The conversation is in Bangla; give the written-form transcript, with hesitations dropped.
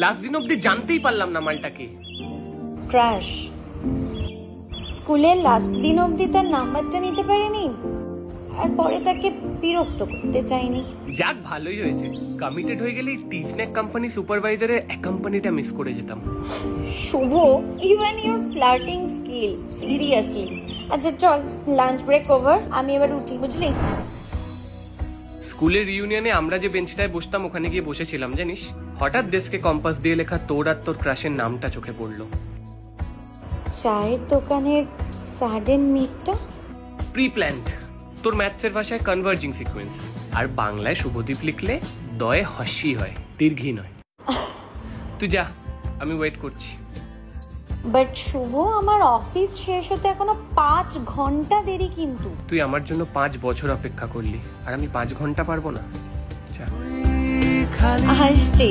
লাস্ট দিন অব্দি জানতেই পারলাম না মালটাকে। ক্র্যাশ। স্কুলের লাস্ট দিন অব্দি তার নাম্বারটা নিতে পারিনি, আর পরে তাকে বিরক্ত করতে চাইনি। যাক, ভালোই হয়েছে। কমিটেড হয়ে গেলেই টিচনেক কোম্পানি সুপারভাইজারের কোম্পানিটা মিস করে যেতাম। Shubho, even your flirting skill, seriously. আচ্ছা চল, লাঞ্চ ব্রেক ওভার, আমি এবার উঠি, বুঝলি? স্কুলের রিউনিয়নে আমরা যে বেঞ্চটায় বসতাম ওখানে গিয়ে বসেছিলাম জানিস, হঠাৎ ডেস্কে কম্পাস দিয়ে লেখা তোর আর তোর ক্রাশের নামটা চোখে পড়লো। চায়ের দোকানের সাডেন মিটটা প্রি প্ল্যান্ড। তোর ম্যাথসের ভাষায় কনভার্জিং সিকোয়েন্স, আর বাংলায় শুভদীপ লিখলে দয়ে হস্যি হয়, দীর্ঘী নয়। তুই যা, আমি ওয়েট করছি। বাট শুভ, আমার অফিস শেষ হতে এখনো 5 ঘন্টা দেরি কিন্তু। তুই আমার জন্য 5 বছর অপেক্ষা করলি, আর আমি 5 ঘন্টা পারবো না। আসছি।